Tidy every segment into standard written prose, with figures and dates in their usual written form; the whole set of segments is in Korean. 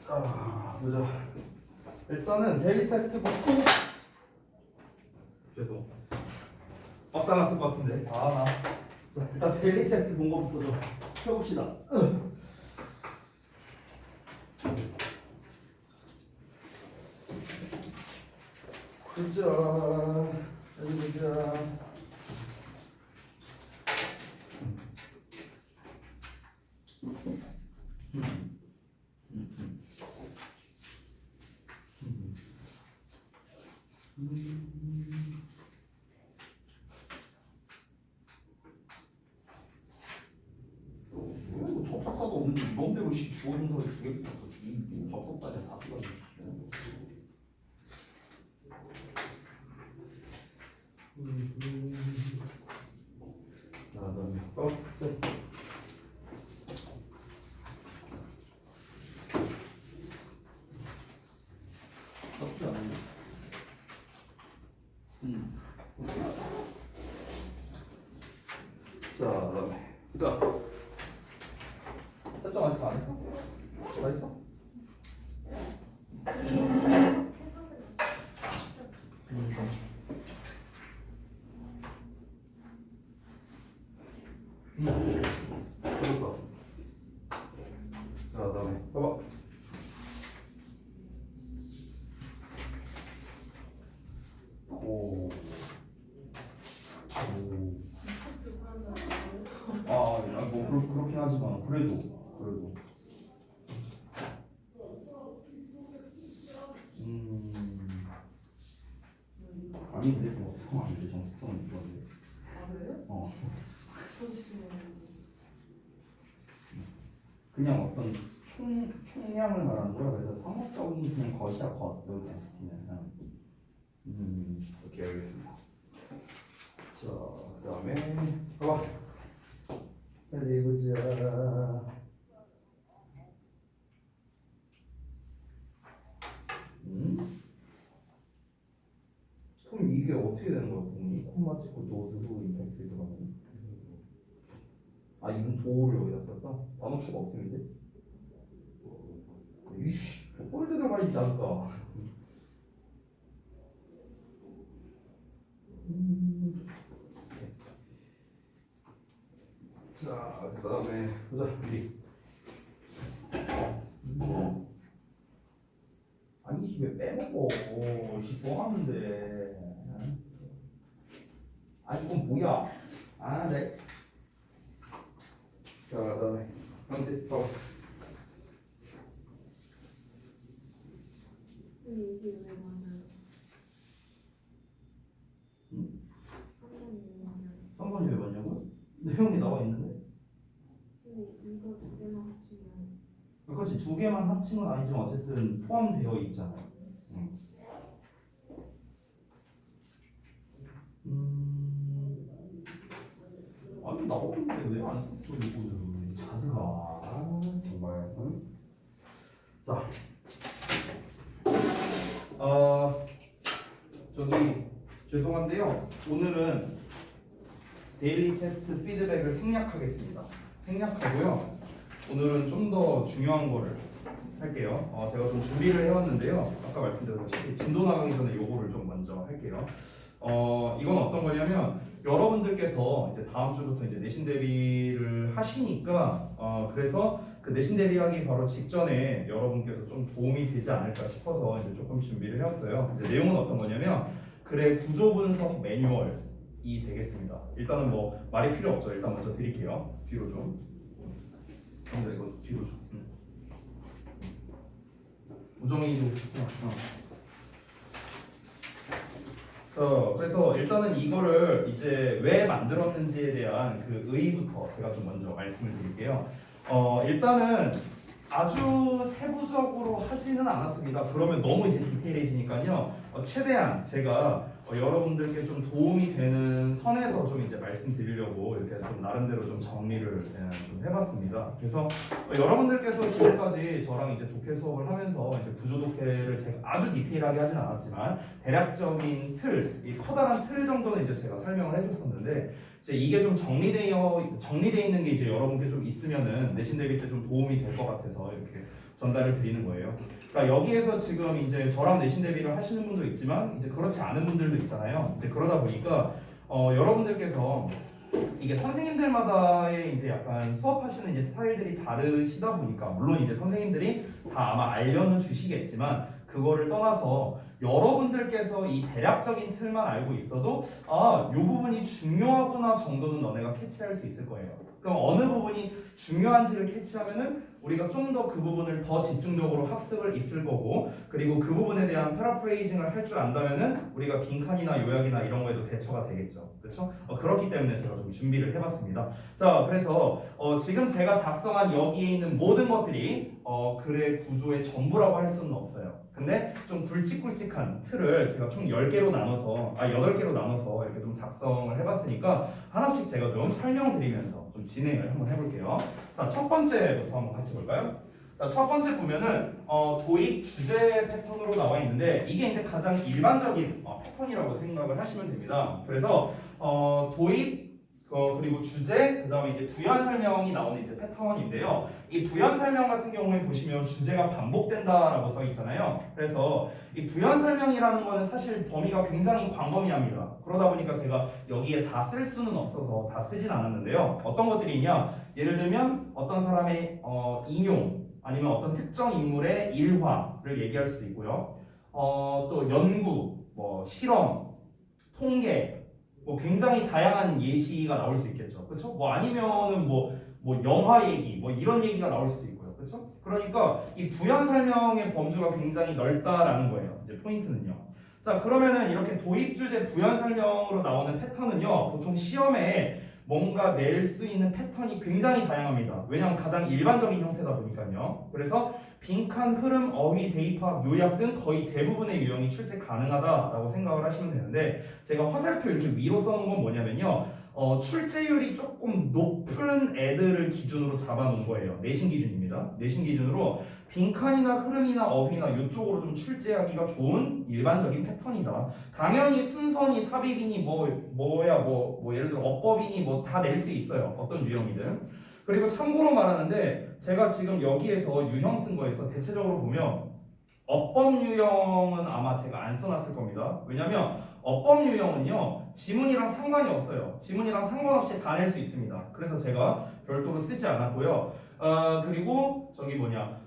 보자. 일단은 데일리 테스트 받고 죄송. 박사 났을 것 같은데. 자, 일단 데일리 테스트 본 거부터 좀 펴봅시다. 보자. 여기 보자. 접속사도 없는데 이번 대로 주어진 소리 주겠어. 이 접속사에 다 쓰거든. 자, 그다음에 나쁘지 않은데. 자, 그다음에 자. 설정 아직 안 했어? 다 했어? 그렇다. 자, 그다음에 봐봐. 오. 뭐 그렇긴 하지만 그래도. 아닌데 정식성 아닌데 정식성은 이건데. 아 그래요? 그냥 어떤 총량을 말하는 거라. 그래서 상업적인 그냥 것이야 것 여기 엔티티는. 오케이 알겠습니다. 자, 그다음에 봐봐. 어디 보자. 그럼 이게 어떻게 되는 거야? 이 콤마 찍고 노즈로 임팩트 들어가면. 아, 이건 도를 여기다 썼어? 단어추가 없음인데? 이씨, 족벌 들어가 있지 않을까? 자, 그 다음에 보자, 미리. 아니, 왜 빼먹어? 씨, 써놨는데. 아, 이건 뭐야? 아, 네. 자, 그 다음에 형제, 봐봐. 이게 왜 맞아요? 응? 3번이 왜 맞아요? 3번이 왜 맞냐고? 내용이 나와 있는데? 이거 두 개만 합치면 그렇지, 두 개만 합치면 아니지만 어쨌든 포함되어 있잖아요. 아니 나오는데 왜 안 썼어 이거를? 자스가 정말. 응? 자, 저기 죄송한데요. 오늘은 데일리 테스트 피드백을 생략하겠습니다. 생략하고요. 오늘은 좀 더 중요한 거를 할게요. 제가 좀 준비를 해왔는데요. 아까 말씀드렸다시피 진도 나가기 전에 요거를 좀 먼저 할게요. 이건 어떤 거냐면 여러분들께서 이제 다음 주부터 이제 내신 대비를 하시니까 그래서 그 내신 대비하기 바로 직전에 여러분께서 좀 도움이 되지 않을까 싶어서 이제 조금 준비를 해왔어요. 이제 내용은 어떤 거냐면 글의 구조 분석 매뉴얼이 되겠습니다. 일단은 뭐 말이 필요 없죠. 일단 먼저 드릴게요. 뒤로 좀. 근데 이거 뒤로 좀. 우정이도 그래서 일단은 이거를 이제 왜 만들었는지에 대한 그 의의부터 제가 좀 먼저 말씀을 드릴게요. 일단은 아주 세부적으로 하지는 않았습니다. 그러면 너무 이제 디테일해지니까요. 최대한 제가 여러분들께 좀 도움이 되는 선에서 좀 이제 말씀드리려고 이렇게 좀 나름대로 좀 정리를 좀 좀 해봤습니다. 그래서 여러분들께서 지금까지 저랑 이제 독해 수업을 하면서 이제 구조 독해를 제가 아주 디테일하게 하진 않았지만 대략적인 틀, 이 커다란 틀 정도는 이제 제가 설명을 해줬었는데 이제 이게 좀 정리되어 있는 게 이제 여러분께 좀 있으면은 내신 대비 때 좀 도움이 될 것 같아서 이렇게 전달을 드리는 거예요. 그러니까 여기에서 지금 이제 저랑 내신 대비를 하시는 분도 있지만 이제 그렇지 않은 분들도 있잖아요. 이제 그러다 보니까 여러분들께서 이게 선생님들마다의 이제 약간 수업하시는 이제 스타일들이 다르시다 보니까 물론 이제 선생님들이 다 아마 알려는 주시겠지만 그거를 떠나서 여러분들께서 이 대략적인 틀만 알고 있어도 아, 이 부분이 중요하구나 정도는 너네가 캐치할 수 있을 거예요. 그럼 어느 부분이 중요한지를 캐치하면은 우리가 좀 더 그 부분을 더 집중적으로 학습을 있을 거고 그리고 그 부분에 대한 패러프레이징을 할 줄 안다면은 우리가 빈칸이나 요약이나 이런 거에도 대처가 되겠죠. 그렇죠? 그렇기 때문에 제가 좀 준비를 해봤습니다. 자, 그래서 지금 제가 작성한 여기에 있는 모든 것들이 글의 구조의 전부라고 할 수는 없어요. 근데 좀 굵직굵직한 틀을 제가 총 10개로 나눠서 8개로 나눠서 이렇게 좀 작성을 해봤으니까 하나씩 제가 좀 설명드리면서 좀 진행을 한번 해볼게요. 자, 첫 번째부터 한번 같이 볼까요? 자, 첫 번째 보면은 도입 주제 패턴으로 나와 있는데 이게 이제 가장 일반적인 패턴이라고 생각을 하시면 됩니다. 그래서 도입 그리고 주제, 그 다음에 이제 부연 설명이 나오는 이제 패턴인데요. 이 부연 설명 같은 경우에 보시면 주제가 반복된다라고 써 있잖아요. 그래서 이 부연 설명이라는 거는 사실 범위가 굉장히 광범위합니다. 그러다 보니까 제가 여기에 다 쓸 수는 없어서 다 쓰진 않았는데요. 어떤 것들이 있냐? 예를 들면 어떤 사람의 인용, 아니면 어떤 특정 인물의 일화를 얘기할 수도 있고요. 또 연구, 뭐 실험, 통계, 뭐 굉장히 다양한 예시가 나올 수 있겠죠. 그렇죠? 뭐 아니면은 뭐 영화 얘기, 뭐 이런 얘기가 나올 수도 있고요. 그렇죠? 그러니까 이 부연 설명의 범주가 굉장히 넓다라는 거예요. 이제 포인트는요. 자, 그러면은 이렇게 도입 주제 부연 설명으로 나오는 패턴은요. 보통 시험에 뭔가 낼 수 있는 패턴이 굉장히 다양합니다. 왜냐하면 가장 일반적인 형태다 보니까요. 그래서 빈칸, 흐름, 어휘, 대입학, 요약 등 거의 대부분의 유형이 출제 가능하다라고 생각을 하시면 되는데 제가 화살표 이렇게 위로 써놓은 건 뭐냐면요. 출제율이 조금 높은 애들을 기준으로 잡아놓은 거예요. 내신 기준입니다. 내신 기준으로 빈칸이나 흐름이나 어휘나 이쪽으로 좀 출제하기가 좋은 일반적인 패턴이다. 당연히 순서니 삽입이니 뭐 예를 들어 어법이니 뭐 다 낼 수 있어요. 어떤 유형이든. 그리고 참고로 말하는데 제가 지금 여기에서 유형 쓴 거에서 대체적으로 보면 어법 유형은 아마 제가 안 써놨을 겁니다. 왜냐면 어법 유형은요 지문이랑 상관이 없어요. 지문이랑 상관없이 다 낼 수 있습니다. 그래서 제가 별도로 쓰지 않았고요. 그리고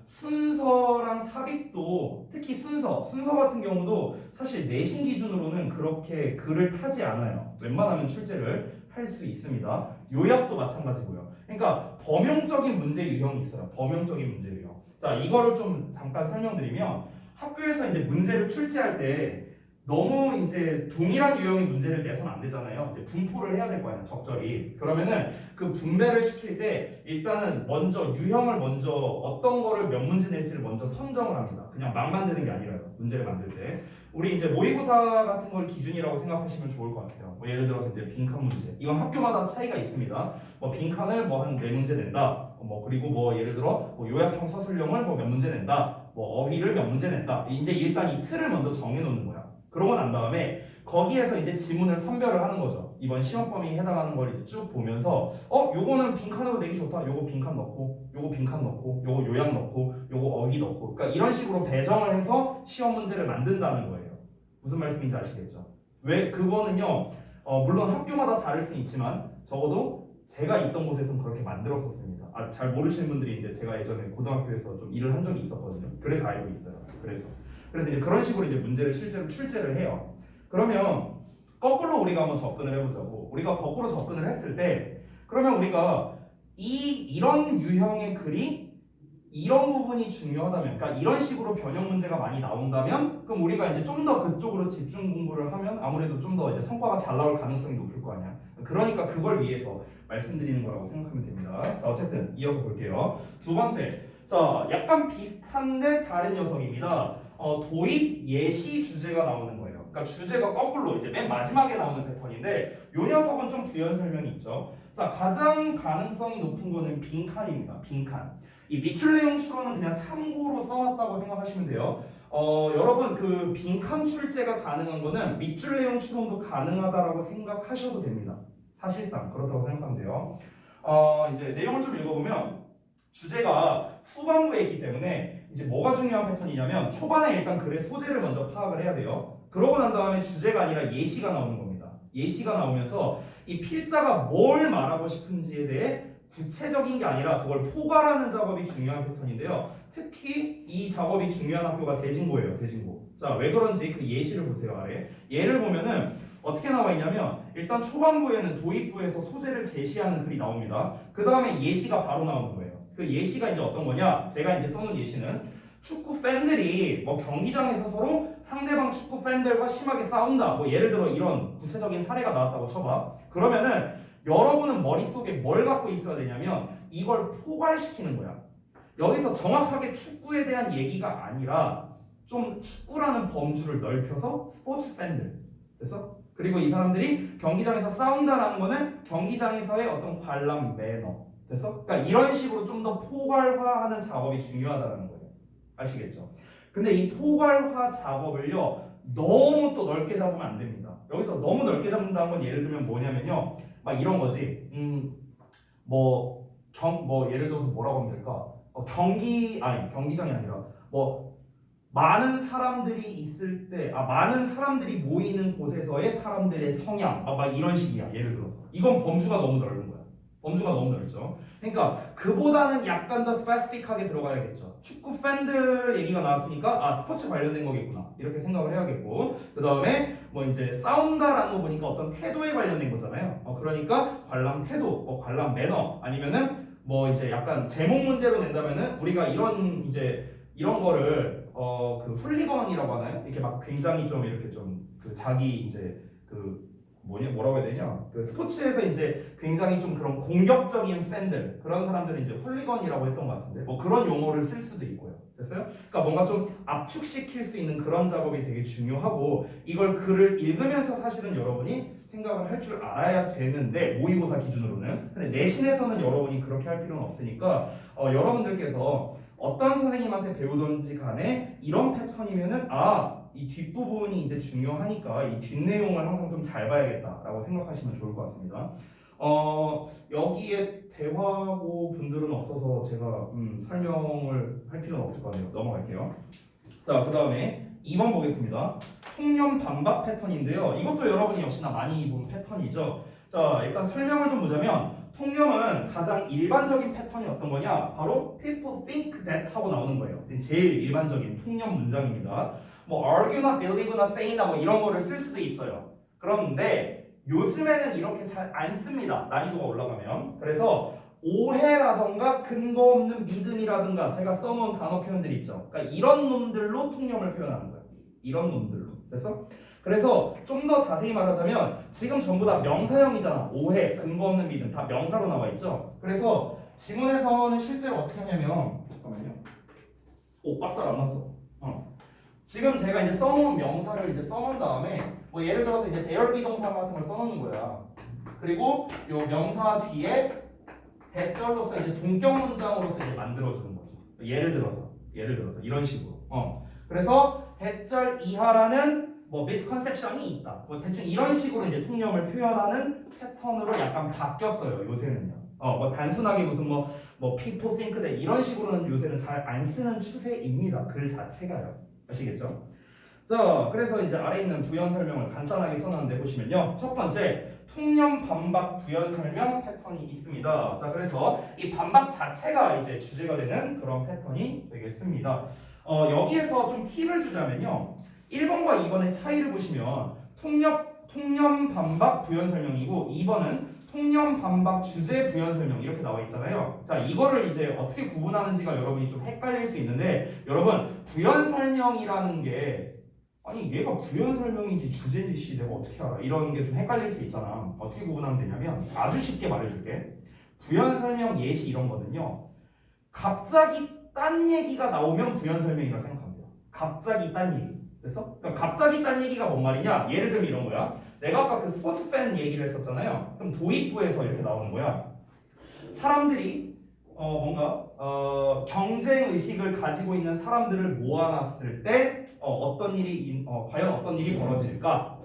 순서랑 삽입도 특히 순서 같은 경우도 사실 내신 기준으로는 그렇게 글을 타지 않아요. 웬만하면 출제를 할 수 있습니다. 요약도 마찬가지고요. 그러니까 범용적인 문제 유형이 있어요. 범용적인 문제 유형. 자, 이거를 좀 잠깐 설명드리면 학교에서 이제 문제를 출제할 때 너무 이제 동일한 유형의 문제를 내서는 안 되잖아요. 이제 분포를 해야 될 거 아니에요. 적절히. 그러면은 그 분배를 시킬 때 일단은 먼저 유형을 먼저 어떤 거를 몇 문제 낼지를 먼저 선정을 합니다. 그냥 막 만드는 게 아니라요. 문제를 만들 때. 우리 이제 모의고사 같은 걸 기준이라고 생각하시면 좋을 것 같아요. 뭐 예를 들어서 이제 빈칸 문제. 이건 학교마다 차이가 있습니다. 뭐 빈칸을 뭐 한 4문제 낸다. 그리고 뭐 예를 들어 뭐 요약형 서술형을 뭐 몇 문제 낸다. 뭐 어휘를 몇 문제 낸다. 이제 일단 이 틀을 먼저 정해 놓는 거야. 그러고 난 다음에 거기에서 이제 지문을 선별을 하는 거죠. 이번 시험 범위에 해당하는 걸 이제 쭉 보면서 요거는 빈칸으로 내기 좋다. 요거 빈칸 넣고, 요거 빈칸 넣고, 요거 요약 넣고, 요거 어휘 넣고. 그러니까 이런 식으로 배정을 해서 시험 문제를 만든다는 거예요. 무슨 말씀인지 아시겠죠? 왜 그거는요. 물론 학교마다 다를 수는 있지만 적어도 제가 있던 곳에서는 그렇게 만들었었습니다. 잘 모르시는 분들이 있는데 제가 예전에 고등학교에서 좀 일을 한 적이 있었거든요. 그래서 알고 있어요. 그래서 이제 그런 식으로 이제 문제를 실제로 출제를 해요. 그러면 거꾸로 우리가 한번 접근을 해보자고. 우리가 거꾸로 접근을 했을 때 그러면 우리가 이런 유형의 글이 이런 부분이 중요하다면, 그러니까 이런 식으로 변형 문제가 많이 나온다면, 그럼 우리가 이제 좀 더 그쪽으로 집중 공부를 하면 아무래도 좀 더 이제 성과가 잘 나올 가능성이 높을 거 아니야. 그러니까 그걸 위해서 말씀드리는 거라고 생각하면 됩니다. 자, 어쨌든 이어서 볼게요. 두 번째, 자, 약간 비슷한데 다른 녀석입니다. 도입 예시 주제가 나오는 거예요. 그러니까 주제가 거꾸로 이제 맨 마지막에 나오는 패턴이에요. 녀석인데 이 녀석은 좀 부연 설명이 있죠. 자, 가장 가능성이 높은 거는 빈칸입니다. 빈칸. 이 밑줄 내용 추론은 그냥 참고로 써놨다고 생각하시면 돼요. 여러분 그 빈칸 출제가 가능한 거는 밑줄 내용 추론도 가능하다라고 생각하셔도 됩니다. 사실상 그렇다고 생각하면 돼요. 이제 내용을 좀 읽어보면 주제가 후반부에 있기 때문에 이제 뭐가 중요한 패턴이냐면 초반에 일단 글의 소재를 먼저 파악을 해야 돼요. 그러고 난 다음에 주제가 아니라 예시가 나오는 겁니다. 예시가 나오면서 이 필자가 뭘 말하고 싶은지에 대해 구체적인 게 아니라 그걸 포괄하는 작업이 중요한 패턴인데요. 특히 이 작업이 중요한 학교가 대진고예요. 대진고. 자, 왜 그런지 그 예시를 보세요. 아래. 예를 보면은 어떻게 나와 있냐면 일단 초반부에는 도입부에서 소재를 제시하는 글이 나옵니다. 그 다음에 예시가 바로 나오는 거예요. 그 예시가 이제 어떤 거냐? 제가 이제 써놓은 예시는 축구 팬들이 뭐 경기장에서 서로 상대방 축구 팬들과 심하게 싸운다. 뭐 예를 들어 이런 구체적인 사례가 나왔다고 쳐봐. 그러면은 여러분은 머릿속에 뭘 갖고 있어야 되냐면 이걸 포괄시키는 거야. 여기서 정확하게 축구에 대한 얘기가 아니라 좀 축구라는 범주를 넓혀서 스포츠 팬들. 됐어? 그리고 이 사람들이 경기장에서 싸운다라는 거는 경기장에서의 어떤 관람 매너. 됐어? 그러니까 이런 식으로 좀 더 포괄화하는 작업이 중요하다는 거예요. 아시겠죠? 근데 이 포괄화 작업을요 너무 또 넓게 잡으면 안 됩니다. 여기서 너무 넓게 잡는다는 건 예를 들면 뭐냐면요 막 이런 거지. 뭐 예를 들어서 뭐라고 하면 될까? 경기장이 아니라 뭐 많은 사람들이 있을 때, 많은 사람들이 모이는 곳에서의 사람들의 성향, 막 이런 식이야. 예를 들어서 이건 범주가 너무 넓은 거야. 범주가 너무 넓죠. 그러니까 그보다는 약간 더 스페시픽하게 들어가야겠죠. 축구 팬들 얘기가 나왔으니까 스포츠 관련된 거겠구나 이렇게 생각을 해야겠고, 그 다음에 뭐 이제 싸운다라는 거 보니까 어떤 태도에 관련된 거잖아요. 그러니까 관람 태도, 관람 매너, 아니면은 뭐 이제 약간 제목 문제로 낸다면은 우리가 이런 거를 그 훌리건이라고 하나요? 이렇게 막 굉장히 좀 이렇게 좀 그 자기 이제 그 뭐라고 해야 되냐? 그 스포츠에서 이제 굉장히 좀 그런 공격적인 팬들, 그런 사람들은 이제 훌리건이라고 했던 것 같은데, 뭐 그런 용어를 쓸 수도 있고요. 됐어요? 그러니까 뭔가 좀 압축시킬 수 있는 그런 작업이 되게 중요하고, 이걸 글을 읽으면서 사실은 여러분이 생각을 할 줄 알아야 되는데, 모의고사 기준으로는. 근데 내신에서는 여러분이 그렇게 할 필요는 없으니까 여러분들께서 어떤 선생님한테 배우던지 간에 이런 패턴이면은 이 뒷부분이 이제 중요하니까 이 뒷내용을 항상 좀 잘 봐야겠다라고 생각하시면 좋을 것 같습니다. 여기에 대화고 분들은 없어서 제가 설명을 할 필요는 없을 것 같네요. 넘어갈게요. 자, 그 다음에 2번 보겠습니다. 통념 반박 패턴인데요. 이것도 여러분이 역시나 많이 본 패턴이죠. 자, 일단 설명을 좀 보자면 통념은 가장 일반적인 패턴이 어떤 거냐? 바로 people think that 하고 나오는 거예요. 제일 일반적인 통념 문장입니다. 뭐 argue나 believe나 say나 뭐 이런 거를 쓸 수도 있어요. 그런데 요즘에는 이렇게 잘 안 씁니다. 난이도가 올라가면. 그래서 오해라던가 근거 없는 믿음이라든가 제가 써놓은 단어 표현들 있죠. 그러니까 이런 놈들로 통념을 표현하는 거예요. 이런 놈들로. 됐어? 그래서 좀 더 자세히 말하자면 지금 전부 다 명사형이잖아. 오해, 근거 없는 믿음 다 명사로 나와 있죠. 그래서 지문에서는 실제로 어떻게 하냐면 잠깐만요. 박살 안 났어. 지금 제가 이제 써놓은 명사를 이제 써놓은 다음에 뭐 예를 들어서 이제 대열 비동사 같은 걸 써놓는 거야. 그리고 요 명사 뒤에 대절로서 이제 동격 문장으로서 이제 만들어주는 거죠. 예를 들어서 이런 식으로. 그래서 대절 이하라는 뭐 미스컨셉션이 있다. 뭐 대충 이런 식으로 이제 통념을 표현하는 패턴으로 약간 바뀌었어요. 요새는요. 뭐 단순하게 무슨 뭐 people think that 이런 식으로는 요새는 잘 안 쓰는 추세입니다. 글 자체가요. 아시겠죠? 자, 그래서 이제 아래 있는 부연 설명을 간단하게 써놨는데 보시면요. 첫 번째, 통념 반박 부연 설명 패턴이 있습니다. 자, 그래서 이 반박 자체가 이제 주제가 되는 그런 패턴이 되겠습니다. 여기에서 좀 팁을 주자면요. 1번과 2번의 차이를 보시면 통념 반박 부연 설명이고 2번은 통념 반박 주제 부연 설명 이렇게 나와 있잖아요. 자, 이거를 이제 어떻게 구분하는지가 여러분이 좀 헷갈릴 수 있는데, 여러분 부연 설명이라는 게 아니 얘가 부연 설명인지 주제인지 내가 어떻게 알아? 이런 게 좀 헷갈릴 수 있잖아. 어떻게 구분하면 되냐면 아주 쉽게 말해줄게. 부연 설명 예시 이런 거는요. 갑자기 딴 얘기가 나오면 부연 설명이라고 생각합니다. 갑자기 딴 얘기. 됐어? 그러니까 갑자기 딴 얘기가 뭔 말이냐? 예를 들면 이런 거야. 내가 아까 그 스포츠 팬 얘기를 했었잖아요. 그럼 도입부에서 이렇게 나오는 거야. 사람들이 경쟁 의식을 가지고 있는 사람들을 모아놨을 때 어떤 일이 과연 어떤 일이 벌어질까?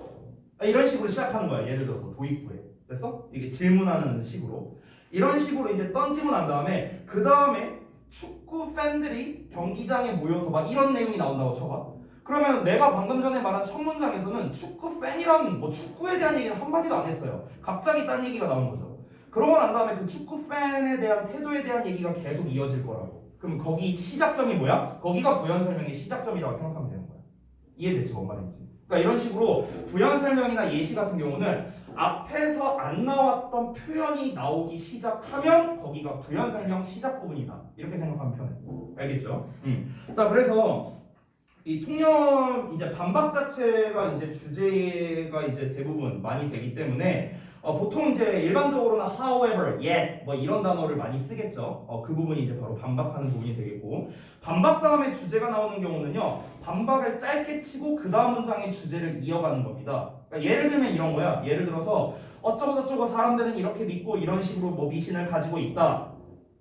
이런 식으로 시작하는 거야. 예를 들어서 도입부에. 됐어? 이게 질문하는 식으로. 이런 식으로 이제 던지고 난 다음에 그 다음에 축구 팬들이 경기장에 모여서 막 이런 내용이 나온다고 쳐봐. 그러면 내가 방금 전에 말한 첫 문장에서는 축구 팬이란 뭐 축구에 대한 얘기는 한마디도 안 했어요. 갑자기 딴 얘기가 나온 거죠. 그러고 난 다음에 그 축구 팬에 대한 태도에 대한 얘기가 계속 이어질 거라고. 그럼 거기 시작점이 뭐야? 거기가 부연 설명의 시작점이라고 생각하면 되는 거야. 이해됐지 뭔 말인지? 그러니까 이런 식으로 부연 설명이나 예시 같은 경우는 앞에서 안 나왔던 표현이 나오기 시작하면 거기가 부연 설명 시작 부분이다. 이렇게 생각하면 편해. 알겠죠? 자, 그래서 이 통념 이제 반박 자체가 이제 주제가 이제 대부분 많이 되기 때문에 보통 이제 일반적으로는 however, yet 뭐 이런 단어를 많이 쓰겠죠. 그 부분이 이제 바로 반박하는 부분이 되겠고, 반박 다음에 주제가 나오는 경우는요, 반박을 짧게 치고 그 다음 문장의 주제를 이어가는 겁니다. 그러니까 예를 들면 이런 거야. 예를 들어서 어쩌고 저쩌고 사람들은 이렇게 믿고 이런 식으로 뭐 미신을 가지고 있다.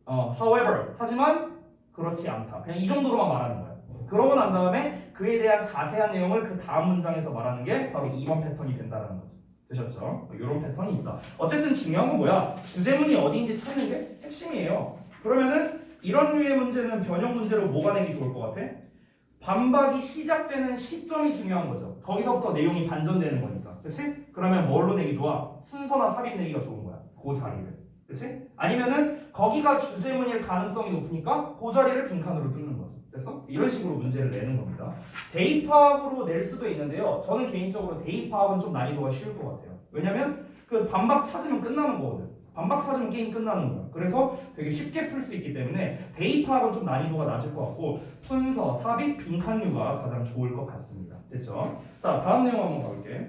however 하지만 그렇지 않다. 그냥 이 정도로만 말하는 거야. 그러고 난 다음에 그에 대한 자세한 내용을 그 다음 문장에서 말하는 게 바로 2번 패턴이 된다는 거죠. 되셨죠? 이런 패턴이 있다. 어쨌든 중요한 건 뭐야? 주제문이 어디인지 찾는 게 핵심이에요. 그러면은 이런 류의 문제는 변형 문제로 뭐가 내기 좋을 것 같아? 반박이 시작되는 시점이 중요한 거죠. 거기서부터 내용이 반전되는 거니까. 그치? 그러면 뭘로 내기 좋아? 순서나 삽입 내기가 좋은 거야. 그 자리를. 그치? 아니면은 거기가 주제문일 가능성이 높으니까 그 자리를 빈칸으로 뚫는 거죠. 됐어? 이런 식으로 문제를 내는 겁니다. 대입파악으로 낼 수도 있는데요. 저는 개인적으로 대입파악은 좀 난이도가 쉬울 것 같아요. 왜냐면 그 반박 찾으면 끝나는 거거든. 반박 찾으면 게임 끝나는 거야. 그래서 되게 쉽게 풀 수 있기 때문에 대입파악은 좀 난이도가 낮을 것 같고 순서, 삽입, 빈칸류가 가장 좋을 것 같습니다. 됐죠? 자, 다음 내용 한번 가볼게.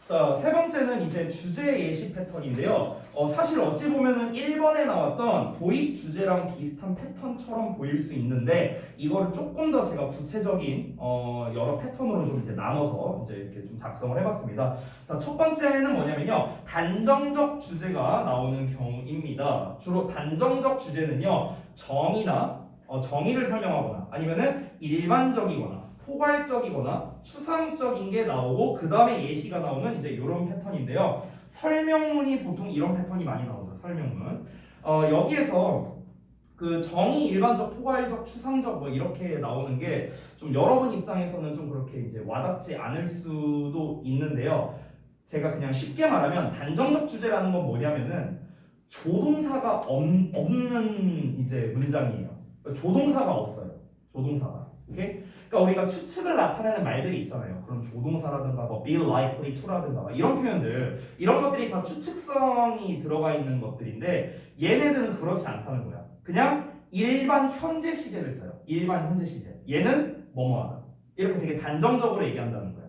자, 세 번째는 이제 주제 예시 패턴인데요. 사실 어찌 보면은 1번에 나왔던 도입 주제랑 비슷한 패턴처럼 보일 수 있는데 이거를 조금 더 제가 구체적인 여러 패턴으로 좀 이제 나눠서 이제 이렇게 좀 작성을 해봤습니다. 자, 첫 번째는 뭐냐면요, 단정적 주제가 나오는 경우입니다. 주로 단정적 주제는요, 정의를 설명하거나 아니면은 일반적이거나 포괄적이거나 추상적인 게 나오고 그 다음에 예시가 나오는 이제 이런 패턴인데요. 설명문이 보통 이런 패턴이 많이 나옵니다. 설명문. 여기에서 그 정의, 일반적, 포괄적, 추상적 뭐 이렇게 나오는 게 좀 여러분 입장에서는 좀 그렇게 이제 와닿지 않을 수도 있는데요. 제가 그냥 쉽게 말하면 단정적 주제라는 건 뭐냐면은 조동사가 없는 이제 문장이에요. 조동사가 없어요. 조동사가. 오케이? 그러니까 우리가 추측을 나타내는 말들이 있잖아요. 그런 조동사라든가 뭐 be likely to라든가 이런 표현들, 이런 것들이 다 추측성이 들어가 있는 것들인데 얘네들은 그렇지 않다는 거야. 그냥 일반 현재 시제를 써요. 일반 현재 시제. 얘는 뭐뭐하다. 이렇게 되게 단정적으로 얘기한다는 거야.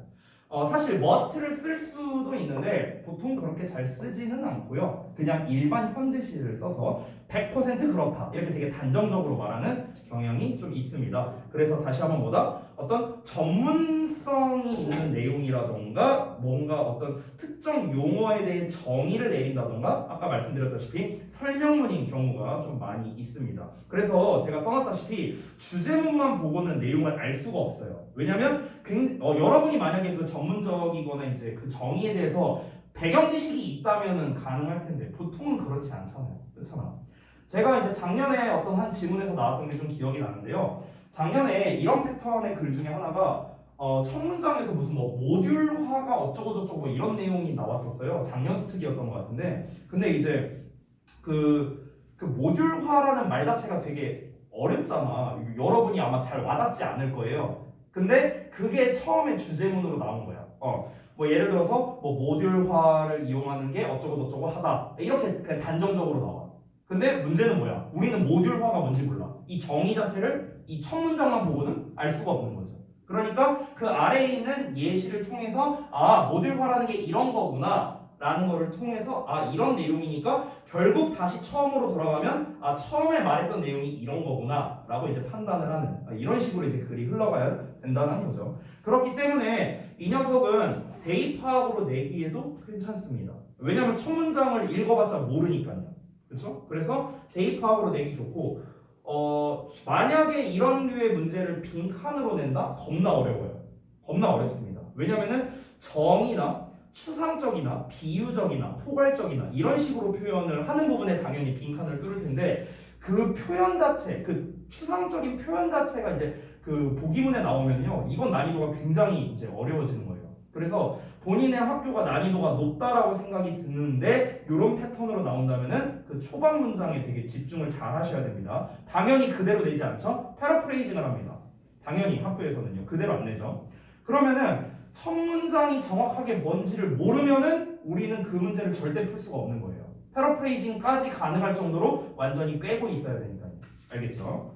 사실 must를 쓸 수도 있는데 보통 그렇게 잘 쓰지는 않고요. 그냥 일반 현재 시제를 써서 100% 그렇다. 이렇게 되게 단정적으로 말하는 경향이 좀 있습니다. 그래서 다시 한번 어떤 전문성이 있는 내용이라던가 뭔가 어떤 특정 용어에 대해 정의를 내린다던가 아까 말씀드렸다시피 설명문인 경우가 좀 많이 있습니다. 그래서 제가 써놨다시피 주제문만 보고는 내용을 알 수가 없어요. 왜냐면 여러분이 만약에 그 전문적이거나 이제 그 정의에 대해서 배경 지식이 있다면은 가능할 텐데 보통은 그렇지 않잖아요. 그렇잖아. 제가 이제 작년에 어떤 한 지문에서 나왔던 게 좀 기억이 나는데요. 작년에 이런 패턴의 글 중에 하나가 첫 문장에서 무슨 뭐 모듈화가 어쩌고 저쩌고 뭐 이런 내용이 나왔었어요. 작년 수특이었던 것 같은데, 근데 이제 그 모듈화라는 말 자체가 되게 어렵잖아. 여러분이 아마 잘 와닿지 않을 거예요. 근데 그게 처음에 주제문으로 나온 거야. 뭐 예를 들어서 뭐 모듈화를 이용하는 게 어쩌고 저쩌고 하다 이렇게 그냥 단정적으로 나와. 근데 문제는 뭐야? 우리는 모듈화가 뭔지 몰라. 이 정의 자체를 이 첫 문장만 보고는 알 수가 없는 거죠. 그러니까 그 아래에 있는 예시를 통해서 모듈화라는 게 이런 거구나 라는 거를 통해서 이런 내용이니까 결국 다시 처음으로 돌아가면 처음에 말했던 내용이 이런 거구나 라고 이제 판단을 하는 이런 식으로 이제 글이 흘러가야 된다는 거죠. 그렇기 때문에 이 녀석은 대입파악으로 내기에도 괜찮습니다. 왜냐하면 첫 문장을 읽어봤자 모르니까요. 그렇죠? 그래서 대입파악으로 내기 좋고 만약에 이런 류의 문제를 빈칸으로 낸다? 겁나 어려워요. 겁나 어렵습니다. 왜냐면은 정의나 추상적이나 비유적이나 포괄적이나 이런 식으로 표현을 하는 부분에 당연히 빈칸을 뚫을 텐데 그 표현 자체, 그 추상적인 표현 자체가 이제 그 보기문에 나오면요, 이건 난이도가 굉장히 이제 어려워지는 거예요. 그래서 본인의 학교가 난이도가 높다라고 생각이 드는데 이런 패턴으로 나온다면은 그 초반 문장에 되게 집중을 잘 하셔야 됩니다. 당연히 그대로 내지 않죠? 패러프레이징을 합니다. 당연히 학교에서는요, 그대로 안 내죠. 그러면은 첫 문장이 정확하게 뭔지를 모르면은 우리는 그 문제를 절대 풀 수가 없는 거예요. 패러프레이징까지 가능할 정도로 완전히 꿰고 있어야 되니까요. 알겠죠?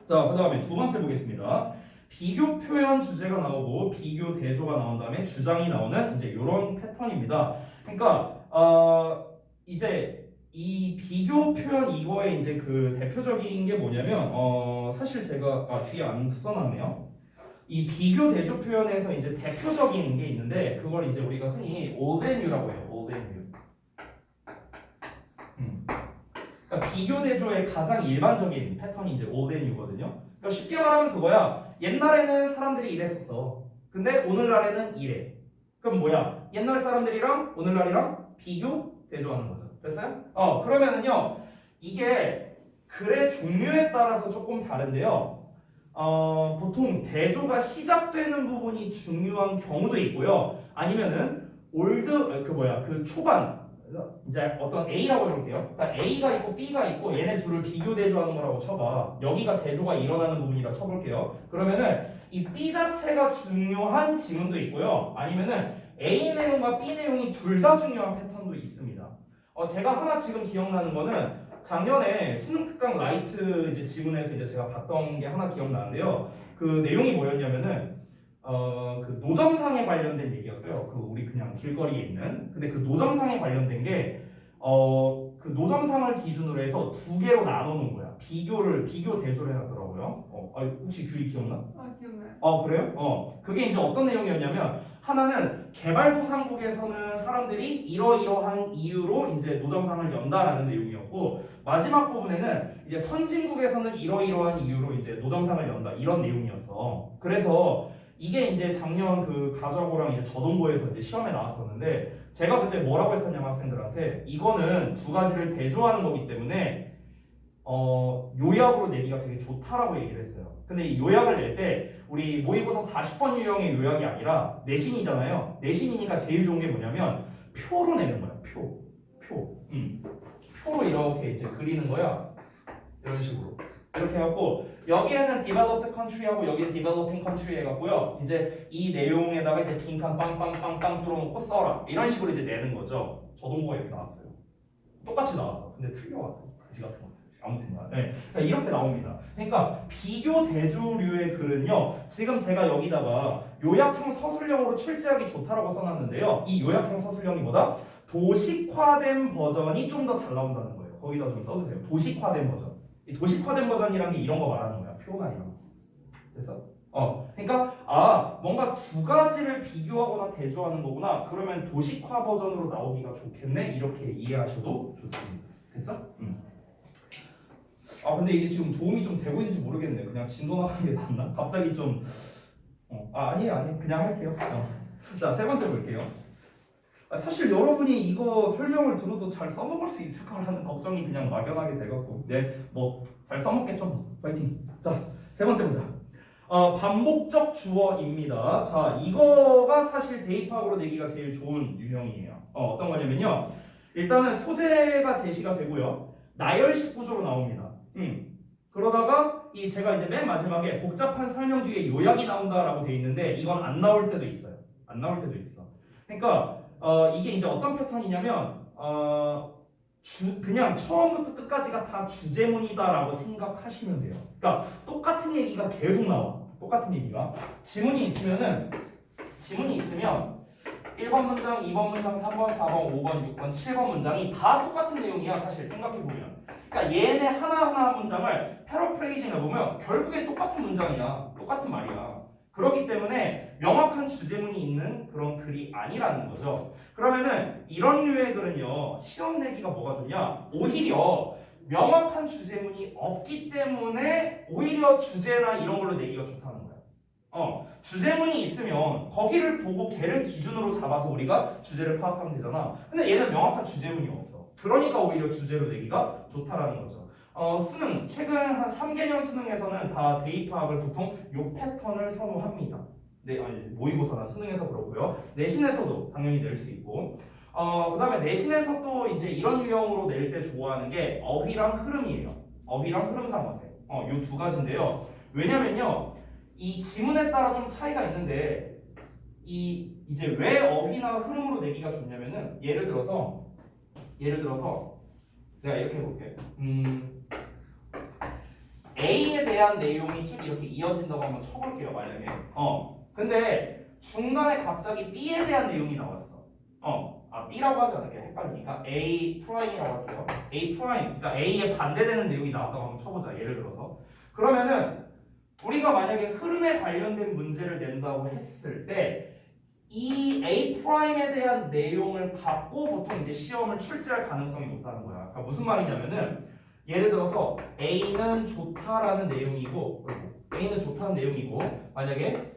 자, 그 다음에 두 번째 보겠습니다. 비교 표현 주제가 나오고 비교 대조가 나온 다음에 주장이 나오는 이제 이런 패턴입니다. 그러니까 이제 이 비교 표현 이거에 이제 그 대표적인 게 뭐냐면 사실 제가 뒤에 안 써놨네요. 이 비교 대조 표현에서 이제 대표적인 게 있는데 그걸 이제 우리가 흔히 old and new라고 해요. old and new. 그러니까 비교 대조의 가장 일반적인 패턴이 이제 old and new거든요. 그러니까 쉽게 말하면 그거야. 옛날에는 사람들이 이랬었어. 근데 오늘날에는 이래. 그럼 뭐야? 옛날 사람들이랑 오늘날이랑 비교 대조하는 거죠. 됐어요? 그러면은요, 이게 글의 종류에 따라서 조금 다른데요. 보통 대조가 시작되는 부분이 중요한 경우도 있고요. 아니면은 그 초반 이제 어떤 A라고 해볼게요. 그러니까 A가 있고 B가 있고 얘네 둘을 비교 대조하는 거라고 쳐봐. 여기가 대조가 일어나는 부분이라 쳐볼게요. 그러면은 이 B 자체가 중요한 지문도 있고요. 아니면은 A 내용과 B 내용이 둘 다 중요한 패턴도 있습니다. 제가 하나 지금 기억나는 거는 작년에 수능 특강 라이트 이제 지문에서 이제 제가 봤던 게 하나 기억나는데요. 그 내용이 뭐였냐면은 그 노점상에 관련된 얘기였어요. 그 우리 그냥 길거리에 있는. 근데 그 노점상에 관련된 게 그 노점상을 기준으로 해서 두 개로 나눠놓은 거야. 비교 대조를 해놨더라고요. 혹시 규리 기억나? 기억나요. 그래요? 그게 이제 어떤 내용이었냐면 하나는 개발도상국에서는 사람들이 이러이러한 이유로 이제 노점상을 연다라는 내용이었고 마지막 부분에는 이제 선진국에서는 이러이러한 이유로 이제 노점상을 연다 이런 내용이었어. 그래서 이게 이제 작년 그 가정고랑 이제 저동고에서 이제 시험에 나왔었는데 제가 그때 뭐라고 했었냐면 학생들한테 이거는 두 가지를 대조하는 거기 때문에 요약으로 내기가 되게 좋다라고 얘기를 했어요. 근데 이 요약을 낼 때 우리 모의고사 40번 유형의 요약이 아니라 내신이잖아요. 내신이니까 제일 좋은 게 뭐냐면 표로 내는 거야. 표로 이렇게 이제 그리는 거야. 이런 식으로. 이렇게 해갖고 여기에는 developed country하고 여기는 developing country 해갖고요. 이제 이 내용에다가 이제 빈칸 빵빵빵빵 뚫어놓고 써라. 이런 식으로 이제 내는 거죠. 저동고가 이렇게 나왔어요. 똑같이 나왔어. 근데 틀려왔어. 그지 같은 거. 아무튼간. 네. 그러니까 이렇게 나옵니다. 그러니까 비교 대조류의 글은요. 지금 제가 여기다가 요약형 서술형으로 출제하기 좋다라고 써놨는데요. 이 요약형 서술형이 뭐다? 도식화된 버전이 좀 더 잘 나온다는 거예요. 거기다 좀 써주세요. 도식화된 버전. 이 도식화된 버전이란 게 이런 거 말하는 거야. 표나 이런 거. 됐어? 그러니까 뭔가 두 가지를 비교하거나 대조하는 거구나. 그러면 도식화 버전으로 나오기가 좋겠네. 이렇게 이해하셔도 좋습니다. 됐죠? 근데 이게 지금 도움이 좀 되고 있는지 모르겠네. 그냥 진도 나가는 게 낫나? 갑자기 좀 아니에요. 그냥 할게요. 자, 세 번째 볼게요. 사실 여러분이 이거 설명을 들어도 잘 써먹을 수 있을 거라는 걱정이 그냥 막연하게 돼갖고 뭐 잘 써먹겠죠. 파이팅. 자, 세 번째 보자. 반복적 주어입니다. 자, 이거가 사실 대입학으로 내기가 제일 좋은 유형이에요. 어떤 거냐면요. 일단은 소재가 제시가 되고요. 나열식 구조로 나옵니다. 그러다가 제가 이제 맨 마지막에 복잡한 설명 뒤에 요약이 나온다라고 돼 있는데 이건 안 나올 때도 있어요. 안 나올 때도 있어. 그러니까 이게 이제 어떤 패턴이냐면 그냥 처음부터 끝까지가 다 주제문이다라고 생각하시면 돼요. 그러니까 똑같은 얘기가 계속 나와. 똑같은 얘기가 지문이 있으면 1번 문장, 2번 문장, 3번, 4번, 5번, 6번, 7번 문장이 다 똑같은 내용이야. 사실 생각해보면. 그러니까 얘네 하나하나 문장을 패러프레이징 해보면 결국에 똑같은 문장이야. 똑같은 말이야. 그렇기 때문에 명확한 주제문이 있는 그런 글이 아니라는 거죠. 그러면은 이런 류의 글은요. 시험 내기가 뭐가 좋냐? 오히려 명확한 주제문이 없기 때문에 오히려 주제나 이런 걸로 내기가 좋다는 거야. 주제문이 있으면 거기를 보고 걔를 기준으로 잡아서 우리가 주제를 파악하면 되잖아. 근데 얘는 명확한 주제문이 없어. 그러니까 오히려 주제로 내기가 좋다라는 거죠. 수능, 최근 한 3개년 수능에서는 다 대입 파악을 보통 요 패턴을 선호합니다. 네, 아니, 모의고사나 수능에서 그렇고요. 내신에서도 당연히 낼 수 있고. 그 다음에 내신에서 또 이제 이런 유형으로 낼 때 좋아하는 게 어휘랑 흐름이에요. 어휘랑 흐름 상화세. 요 두 가지인데요. 왜냐면요. 이 지문에 따라 좀 차이가 있는데 이제 왜 어휘나 흐름으로 내기가 좋냐면은 예를 들어서 내가 이렇게 해볼게. A에 대한 내용이 쭉 이렇게 이어진다고 한번 쳐볼게요. 만약에 근데 중간에 갑자기 B에 대한 내용이 나왔어. B라고 하지 않을게. 헷갈리니까 A 프라임이라고 할게요. A 프라임, 그러니까 A에 반대되는 내용이 나왔다고 한번 쳐보자. 예를 들어서 그러면은 우리가 만약에 흐름에 관련된 문제를 낸다고 했을 때 이 A 프라임에 대한 내용을 갖고 보통 이제 시험을 출제할 가능성이 높다는 거야. 그러니까 무슨 말이냐면은 예를 들어서 A는 좋다라는 내용이고 A는 좋다는 내용이고 만약에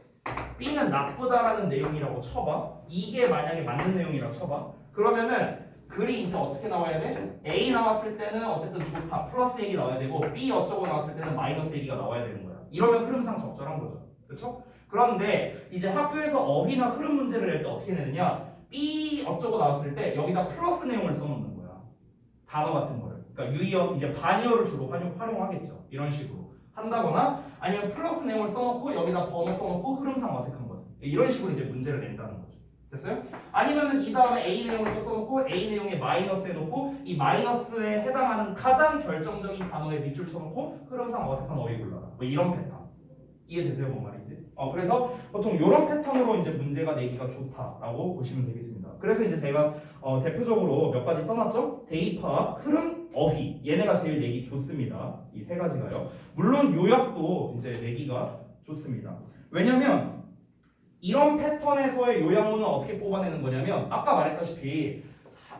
B는 나쁘다라는 내용이라고 쳐봐. 이게 만약에 맞는 내용이라고 쳐봐. 그러면은 글이 이제 어떻게 나와야 돼? A 나왔을 때는 어쨌든 좋다 플러스 얘기 나와야 되고 B 어쩌고 나왔을 때는 마이너스 얘기가 나와야 되는 거야. 이러면 흐름상 적절한 거죠. 그렇죠? 그런데 이제 학교에서 어휘나 흐름 문제를 낼 때 어떻게 내느냐? B 어쩌고 나왔을 때 여기다 플러스 내용을 써놓는 거야. 단어 같은 거를. 그러니까 유의어 이제 반의어를 주로 활용하겠죠. 이런 식으로 한다거나 아니면 플러스 내용을 써놓고 여기다 번호 써놓고 흐름상 어색한 거지. 이런 식으로 이제 문제를 낸다는 거죠. 됐어요? 아니면은 이 다음에 A 내용을 또 써놓고 A 내용에 마이너스 해놓고 이 마이너스에 해당하는 가장 결정적인 단어에 밑줄 쳐놓고 흐름상 어색한 어휘 골라라. 뭐 이런 패턴. 이해되세요? 뭔 말인지? 그래서 보통 이런 패턴으로 이제 문제가 내기가 좋다라고 보시면 되겠습니다. 그래서 이제 제가 대표적으로 몇 가지 써놨죠? 대입파, 흐름, 어휘 얘네가 제일 내기 좋습니다. 이 세 가지가요. 물론 요약도 이제 내기가 좋습니다. 왜냐면 이런 패턴에서의 요약문은 어떻게 뽑아내는 거냐면 아까 말했다시피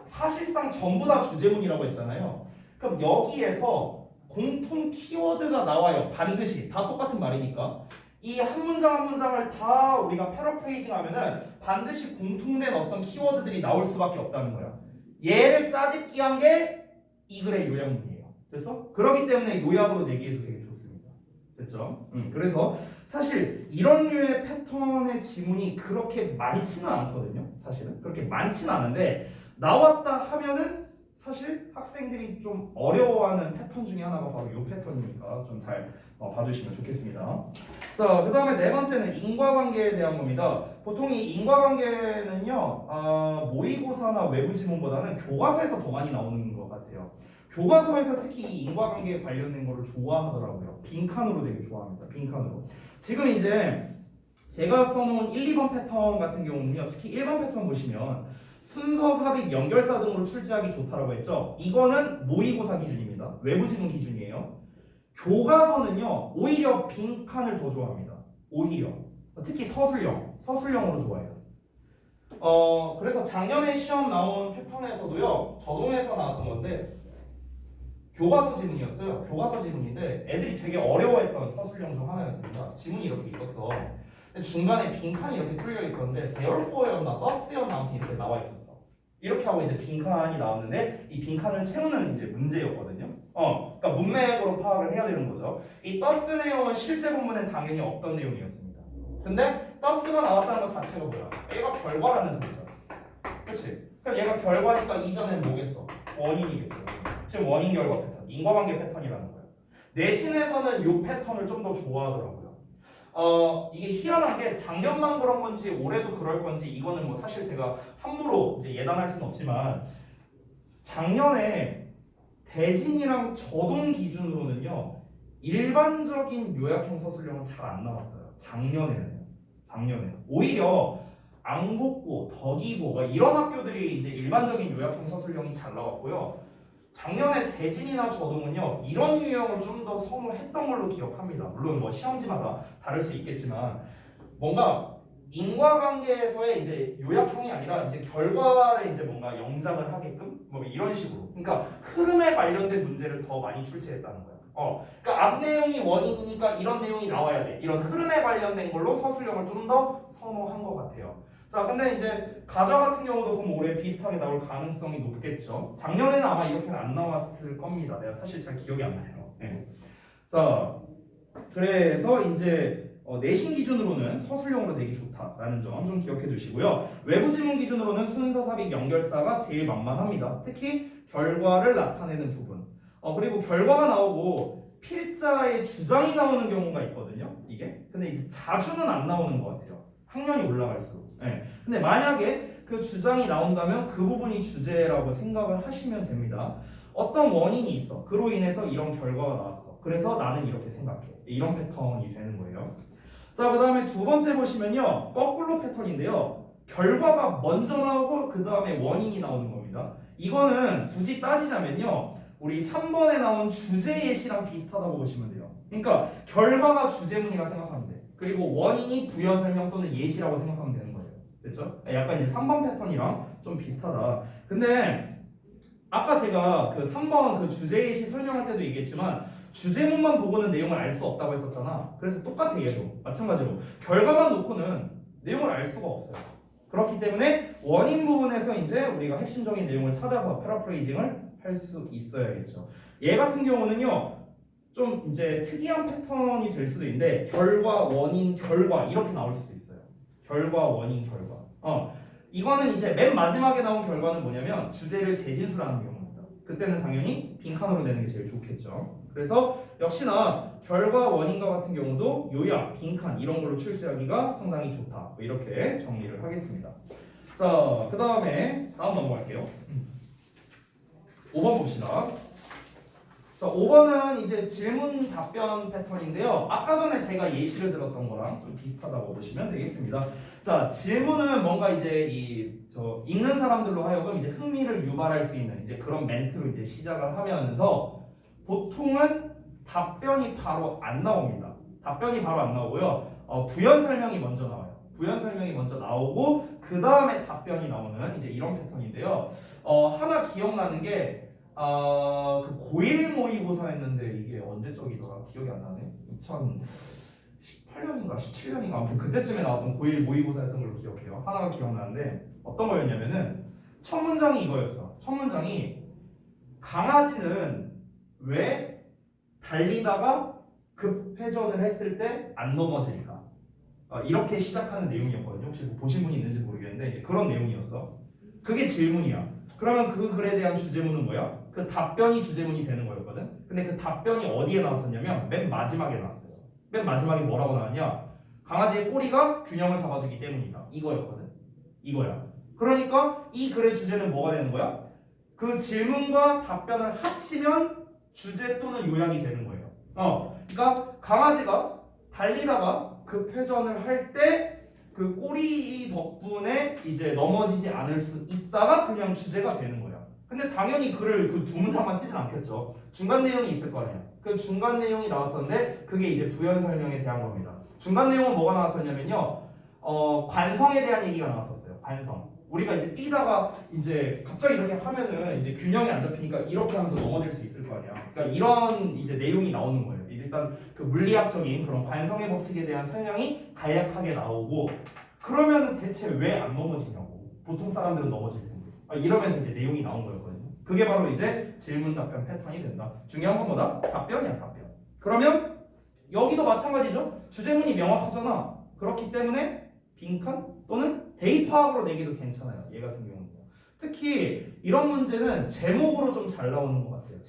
사실상 전부 다 주제문이라고 했잖아요. 그럼 여기에서 공통 키워드가 나와요. 반드시 다 똑같은 말이니까 이 한 문장 한 문장을 다 우리가 패러프레이징 하면은 반드시 공통된 어떤 키워드들이 나올 수밖에 없다는 거야. 얘를 짜집기 한 게 이 글의 요약문이에요. 됐어? 그렇기 때문에 요약으로 내기에도 되게 좋습니다. 됐죠? 그래서 사실 이런 류의 패턴의 지문이 그렇게 많지는 않거든요. 사실은 그렇게 많지는 않은데 나왔다 하면은 사실 학생들이 좀 어려워하는 패턴 중에 하나가 바로 이 패턴이니까 좀 잘 봐주시면 좋겠습니다. 자, 그 다음에 네 번째는 인과관계에 대한 겁니다. 보통 이 인과관계는요, 모의고사나 외부 지문보다는 교과서에서 더 많이 나오는 것 같아요. 교과서에서 특히 이 인과관계에 관련된 거를 좋아하더라고요. 빈칸으로 되게 좋아합니다. 빈칸으로. 지금 이제 제가 써놓은 1, 2번 패턴 같은 경우는요, 특히 1번 패턴 보시면 순서, 삽입, 연결사 등으로 출제하기 좋다라고 했죠. 이거는 모의고사 기준입니다. 외부 지문 기준이에요. 교과서는요 오히려 빈칸을 더 좋아합니다. 오히려 특히 서술형으로 좋아해요. 그래서 작년에 시험 나온 패턴에서도요 저동에서 나왔던 건데 교과서 지문이었어요. 교과서 지문인데 애들이 되게 어려워했던 서술형 중 하나였습니다. 지문이 이렇게 있었어. 근데 중간에 빈칸이 이렇게 뚫려 있었는데 therefore였나 bus였나 아무튼 이렇게 나와 있었어. 이렇게 하고 이제 빈칸이 나왔는데 이 빈칸을 채우는 이제 문제였거든요. 그러니까 문맥으로 파악을 해야 되는 거죠. 이 더스 내용은 실제 본문엔 당연히 없던 내용이었습니다. 근데 더스가 나왔다는 것 자체가 뭐야? 얘가 결과라는 소리죠. 그렇지? 그럼 얘가 결과니까 이전엔 뭐겠어? 원인이겠죠. 지금 원인 결과 패턴, 인과관계 패턴이라는 거예요. 내신에서는 이 패턴을 좀 더 좋아하더라고요. 이게 희한한 게 작년만 그런 건지 올해도 그럴 건지 이거는 뭐 사실 제가 함부로 이제 예단할 수는 없지만 작년에 대진이랑 저동 기준으로는요 일반적인 요약형 서술형은 잘 안 나왔어요. 작년에는 오히려 안국고, 덕이고 막 이런 학교들이 이제 일반적인 요약형 서술형이 잘 나왔고요. 작년에 대진이나 저동은요 이런 유형을 좀 더 선호했던 걸로 기억합니다. 물론 뭐 시험지마다 다를 수 있겠지만 뭔가 인과관계에서의 이제 요약형이 아니라 이제 결과를 이제 뭔가 영작을 하게끔 뭐 이런 식으로. 그러니까 흐름에 관련된 문제를 더 많이 출제했다는 거야. 그러니까 앞 내용이 원인이니까 이런 내용이 나와야 돼. 이런 흐름에 관련된 걸로 서술형을 좀 더 선호한 것 같아요. 자, 근데 이제 가저 같은 경우도 그럼 올해 비슷하게 나올 가능성이 높겠죠. 작년에는 아마 이렇게는 안 나왔을 겁니다. 내가 사실 잘 기억이 안 나요. 네. 자, 그래서 이제 내신 기준으로는 서술형으로 되게 좋다라는 점 좀 기억해 두시고요. 외부 지문 기준으로는 순서, 삽입, 연결사가 제일 만만합니다. 특히 결과를 나타내는 부분. 그리고 결과가 나오고 필자의 주장이 나오는 경우가 있거든요. 이게. 근데 이제 자주는 안 나오는 것 같아요. 학년이 올라갈수록. 네. 근데 만약에 그 주장이 나온다면 그 부분이 주제라고 생각을 하시면 됩니다. 어떤 원인이 있어. 그로 인해서 이런 결과가 나왔어. 그래서 나는 이렇게 생각해. 이런 패턴이 되는 거예요. 자, 그 다음에 두 번째 보시면요. 거꾸로 패턴인데요. 결과가 먼저 나오고 그 다음에 원인이 나오는 겁니다. 이거는 굳이 따지자면요. 우리 3번에 나온 주제 예시랑 비슷하다고 보시면 돼요. 그러니까 결과가 주제문이라 생각하면 돼. 그리고 원인이 부연 설명 또는 예시라고 생각하면 되는 거예요. 됐죠? 약간 이제 3번 패턴이랑 좀 비슷하다. 근데 아까 제가 그 3번 그 주제 예시 설명할 때도 얘기했지만 주제문만 보고는 내용을 알 수 없다고 했었잖아. 그래서 똑같아 얘도. 마찬가지로 결과만 놓고는 내용을 알 수가 없어요. 그렇기 때문에 원인 부분에서 이제 우리가 핵심적인 내용을 찾아서 패러프레이징을 할 수 있어야겠죠. 얘 같은 경우는요. 좀 이제 특이한 패턴이 될 수도 있는데 결과, 원인, 결과 이렇게 나올 수도 있어요. 결과, 원인, 결과. 이거는 이제 맨 마지막에 나온 결과는 뭐냐면 주제를 재진술하는 경우입니다. 그때는 당연히 빈칸으로 내는 게 제일 좋겠죠. 그래서 역시나 결과, 원인과 같은 경우도 요약, 빈칸 이런 걸로 출제하기가 상당히 좋다. 뭐 이렇게 정리를 하겠습니다. 자, 그 다음에 다음 넘어갈게요. 5번 봅시다. 자, 5번은 이제 질문 답변 패턴인데요. 아까 전에 제가 예시를 들었던 거랑 좀 비슷하다고 보시면 되겠습니다. 자, 질문은 뭔가 이제 읽는 사람들로 하여금 이제 흥미를 유발할 수 있는 이제 그런 멘트로 이제 시작을 하면서 보통은 답변이 바로 안 나옵니다. 답변이 바로 안 나오고요. 부연 설명이 먼저 나와요. 부연 설명이 먼저 나오고 그 다음에 답변이 나오는 이제 이런 패턴인데요. 하나 기억나는 게 그 고1 모의고사였는데 이게 언제적이더라? 기억이 안 나네. 2018년인가 17년인가 아무튼 그때쯤에 나왔던 고1 모의고사였던 걸로 기억해요. 하나가 기억나는데 어떤 거였냐면은 첫 문장이 이거였어. 첫 문장이 강아지는 왜 달리다가 급회전을 했을 때 안 넘어질까? 이렇게 시작하는 내용이었거든요. 혹시 뭐 보신 분이 있는지 모르겠는데 이제 그런 내용이었어. 그게 질문이야. 그러면 그 글에 대한 주제문은 뭐야? 그 답변이 주제문이 되는 거였거든. 근데 그 답변이 어디에 나왔었냐면 맨 마지막에 나왔어요. 맨 마지막에 뭐라고 나왔냐? 강아지의 꼬리가 균형을 잡아주기 때문이다. 이거였거든. 이거야. 그러니까 이 글의 주제는 뭐가 되는 거야? 그 질문과 답변을 합치면 주제 또는 요약이 되는 거예요. 그러니까 강아지가 달리다가 급회전을 할 때 그 꼬리 덕분에 이제 넘어지지 않을 수 있다가 그냥 주제가 되는 거야. 근데 당연히 글을 그 두 문장만 쓰진 않겠죠. 중간 내용이 있을 거 아니야. 그 중간 내용이 나왔었는데 그게 이제 부연 설명에 대한 겁니다. 중간 내용은 뭐가 나왔었냐면요. 관성에 대한 얘기가 나왔었어요. 관성. 우리가 이제 뛰다가 이제 갑자기 이렇게 하면은 이제 균형이 안 잡히니까 이렇게 하면서 넘어질 수 있을 거 아니야. 그러니까 이런 이제 내용이 나오는 거예요. 일단 그 물리학적인 그런 관성의 법칙에 대한 설명이 간략하게 나오고 그러면 대체 왜 안 넘어지냐고. 보통 사람들은 넘어질 텐데. 이러면서 이제 내용이 나온 거였거든요. 그게 바로 이제 질문 답변 패턴이 된다. 중요한 건 뭐다? 답변이야, 답변. 그러면 여기도 마찬가지죠. 주제문이 명확하잖아. 그렇기 때문에 빈칸 또는 대입파악으로 내기도 괜찮아요. 얘 같은 경우는. 특히 이런 문제는 제목으로 좀 잘 나오는 것 같아요.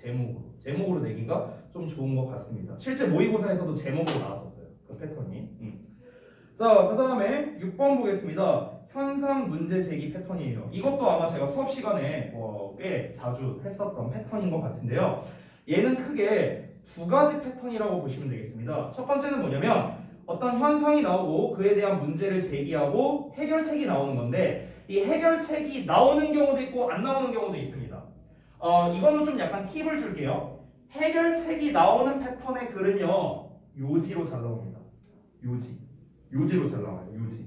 제목으로 내기가 좀 좋은 것 같습니다. 실제 모의고사에서도 제목으로 나왔었어요. 그 패턴이. 자, 그 다음에 6번 보겠습니다. 현상 문제 제기 패턴이에요. 이것도 아마 제가 수업 시간에 꽤 자주 했었던 패턴인 것 같은데요. 얘는 크게 두 가지 패턴이라고 보시면 되겠습니다. 첫 번째는 뭐냐면 어떤 현상이 나오고 그에 대한 문제를 제기하고 해결책이 나오는 건데 이 해결책이 나오는 경우도 있고 안 나오는 경우도 있습니다. 이거는 좀 약간 팁을 줄게요. 해결책이 나오는 패턴의 글은요 요지로 잘 나옵니다. 요지로 잘 나와요. 요지.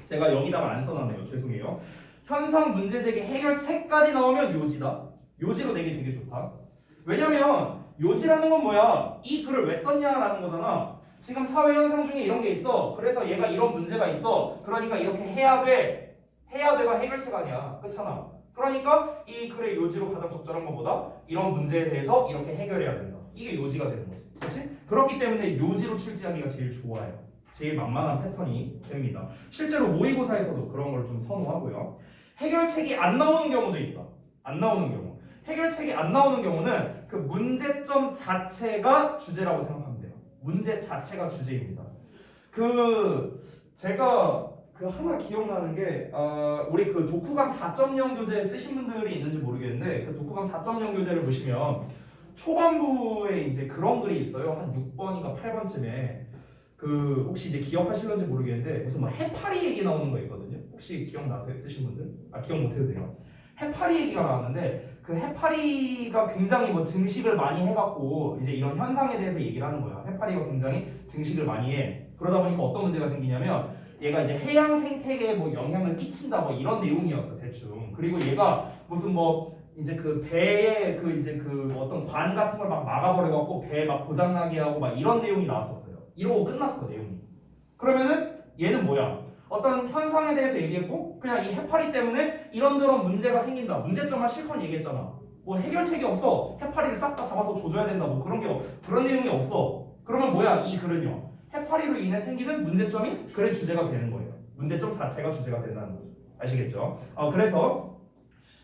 제가 여기다가 안 써놨네요. 죄송해요. 현상 문제 제기 해결책까지 나오면 요지다. 요지로 내기 되게 좋다. 왜냐면 요지라는 건 뭐야? 이 글을 왜 썼냐라는 거잖아. 지금 사회 현상 중에 이런 게 있어. 그래서 얘가 이런 문제가 있어. 그러니까 이렇게 해야 돼. 해야 돼가 해결책 아니야. 그렇잖아. 그러니까 이 글의 요지로 가장 적절한 것보다 이런 문제에 대해서 이렇게 해결해야 된다. 이게 요지가 되는 거지. 그렇지? 그렇기 때문에 요지로 출제하기가 제일 좋아요. 제일 만만한 패턴이 됩니다. 실제로 모의고사에서도 그런 걸 좀 선호하고요. 해결책이 안 나오는 경우도 있어. 안 나오는 경우. 해결책이 안 나오는 경우는 그 문제점 자체가 주제라고 생각하면 돼요. 문제 자체가 주제입니다. 제가 하나 기억나는 게 우리 그 독후감 4.0 교재 쓰신 분들이 있는지 모르겠는데 그 독후감 4.0 교재를 보시면 초반부에 이제 그런 글이 있어요. 한 6번인가 8번쯤에 혹시 이제 기억하실런지 모르겠는데 무슨 뭐 해파리 얘기 나오는 거 있거든요. 혹시 기억나세요? 쓰신 분들? 기억 못해도 돼요. 해파리 얘기가 나왔는데 그 해파리가 굉장히 뭐 증식을 많이 해갖고 이제 이런 현상에 대해서 얘기를 하는 거야. 해파리가 굉장히 증식을 많이 해. 그러다 보니까 어떤 문제가 생기냐면 얘가 이제 해양 생태계에 뭐 영향을 끼친다 뭐 이런 내용이었어 대충. 그리고 얘가 무슨 뭐 이제 그 배에 이제 어떤 관 같은 걸 막 막아버려갖고 배 막 고장나게 하고 막 이런 내용이 나왔었어요. 이러고 끝났어 내용이. 그러면은 얘는 뭐야? 어떤 현상에 대해서 얘기했고 그냥 이 해파리 때문에 이런저런 문제가 생긴다. 문제점만 실컷 얘기했잖아. 뭐 해결책이 없어. 해파리를 싹 다 잡아서 조져야 된다. 뭐 그런 내용이 없어. 그러면 뭐야? 이 글은요. 해파리로 인해 생기는 문제점이 글의 주제가 되는 거예요. 문제점 자체가 주제가 된다는 거죠. 아시겠죠? 그래서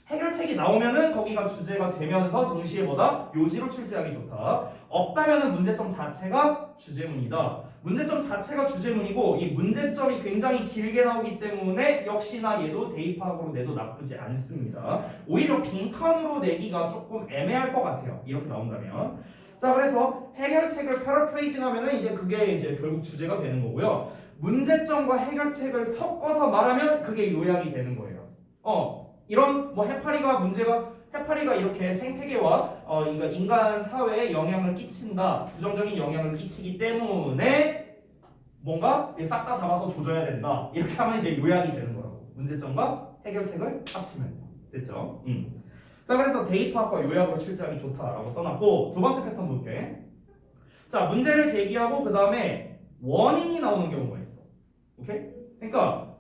해결책이 나오면은 거기가 주제가 되면서 동시에 뭐다? 요지로 출제하기 좋다. 없다면은 문제점 자체가 주제문이다. 문제점 자체가 주제문이고 이 문제점이 굉장히 길게 나오기 때문에 역시나 얘도 대입학으로 내도 나쁘지 않습니다. 오히려 빈칸으로 내기가 조금 애매할 것 같아요. 이렇게 나온다면. 자, 그래서 해결책을 패러프레이징 하면은 이제 그게 이제 결국 주제가 되는 거고요. 문제점과 해결책을 섞어서 말하면 그게 요약이 되는 거예요. 이런 뭐 해파리가 이렇게 생태계와 인간 사회에 영향을 끼친다. 부정적인 영향을 끼치기 때문에 뭔가 싹 다 잡아서 조져야 된다. 이렇게 하면 이제 요약이 되는 거라고. 문제점과 해결책을 합치면 됐죠? 자, 그래서 대입학과 요약으로 출제하기 좋다라고 써놨고 두 번째 패턴 볼게. 자, 문제를 제기하고 그 다음에 원인이 나오는 경우가 있어. 오케이? 그러니까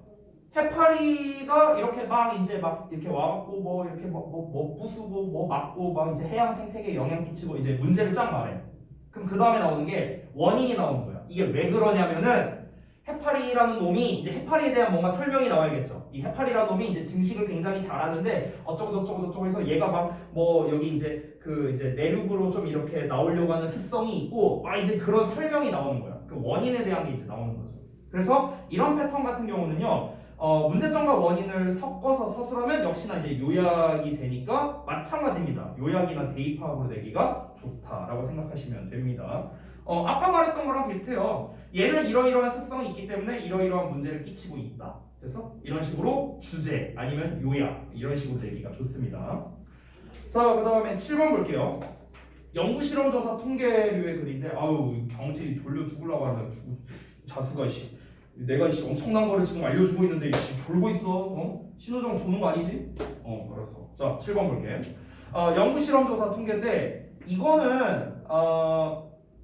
해파리가 이렇게 이렇게 와갖고 뭐 이렇게 뭐 부수고 뭐 막고 막 이제 해양 생태계에 영향 끼치고 이제 문제를 쫙 말해. 그럼 그 다음에 나오는 게 원인이 나오는 거야. 이게 왜 그러냐면은 해파리라는 놈이 이제 해파리에 대한 뭔가 설명이 나와야겠죠. 이 해파리라는 놈이 이제 증식을 굉장히 잘하는데 어쩌고 해서 얘가 막 뭐 여기 이제 이제 내륙으로 좀 이렇게 나오려고 하는 습성이 있고 막 이제 그런 설명이 나오는 거야. 그 원인에 대한 게 이제 나오는 거죠. 그래서 이런 패턴 같은 경우는요. 문제점과 원인을 섞어서 서술하면 역시나 이제 요약이 되니까 마찬가지입니다. 요약이나 대입학으로 내기가 좋다라고 생각하시면 됩니다. 아까 말했던 거랑 비슷해요. 얘는 이러이러한 습성이 있기 때문에 이러이러한 문제를 끼치고 있다. 그래서 이런 식으로 주제 아니면 요약 이런 식으로 내기가 좋습니다. 자, 그 다음에 7번 볼게요. 연구실험조사 통계류의 글인데 경질이 졸려 죽으려고 하잖아. 자수가 내가 엄청난 거를 지금 알려주고 있는데 졸고 있어. 신호정 조는 거 아니지? 알았어. 자, 7번 볼게. 연구실험조사 통계인데 이거는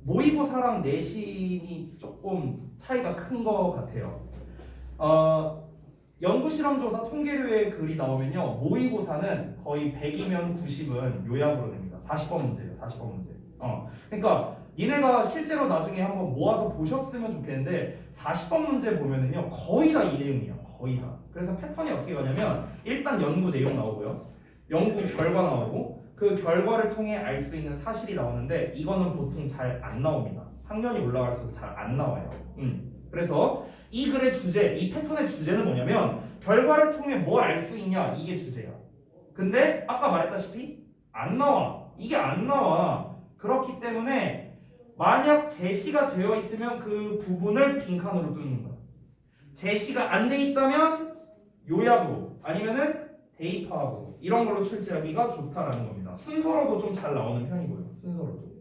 모의고사랑 내신이 조금 차이가 큰 것 같아요. 연구실험조사 통계류의 글이 나오면요 모의고사는 거의 100이면 90은 요약으로 냅니다. 40번 문제예요. 40번 문제. 그러니까 니네가 실제로 나중에 한번 모아서 보셨으면 좋겠는데 40번 문제 보면은요 거의 다 이 내용이에요. 거의 다. 그래서 패턴이 어떻게 가냐면 일단 연구 내용 나오고요. 연구 결과 나오고 그 결과를 통해 알 수 있는 사실이 나오는데 이거는 보통 잘 안 나옵니다. 학년이 올라갈수록 잘 안 나와요. 그래서 이 글의 주제, 이 패턴의 주제는 뭐냐면 결과를 통해 뭘 알 수 있냐 이게 주제야. 근데 아까 말했다시피 안 나와. 이게 안 나와. 그렇기 때문에 만약 제시가 되어 있으면 그 부분을 빈칸으로 뚫는 거야. 제시가 안 돼 있다면 요약으로 아니면은 대입하고 이런 걸로 출제하기가 좋다라는 겁니다. 순서로도 좀 잘 나오는 편이고요. 순서로도.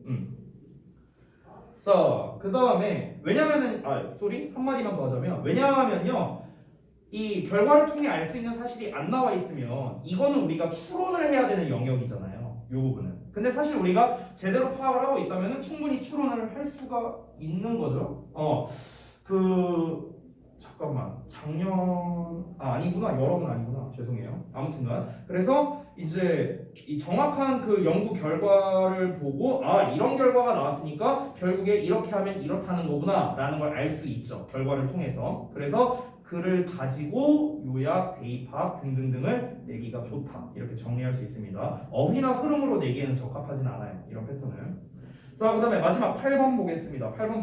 자, 그 다음에 왜냐면은 한마디만 더 하자면 왜냐하면요 이 결과를 통해 알 수 있는 사실이 안 나와 있으면 이거는 우리가 추론을 해야 되는 영역이잖아요. 이 부분은. 근데 사실 우리가 제대로 파악을 하고 있다면 충분히 추론을 할 수가 있는 거죠. 잠깐만 아니구나 여러분 아니구나 죄송해요. 아무튼간 그래서 이제 이 정확한 그 연구 결과를 보고 이런 결과가 나왔으니까 결국에 이렇게 하면 이렇다는 거구나 라는 걸 알 수 있죠. 결과를 통해서. 그래서 그를 가지고 요약, 대입학 등등등을 내기가 좋다 이렇게 정리할 수 있습니다. 어휘나 흐름으로 내기에는 적합하진 않아요. 이런 패턴을. 자, 그 다음에 마지막 8번 보겠습니다. 8번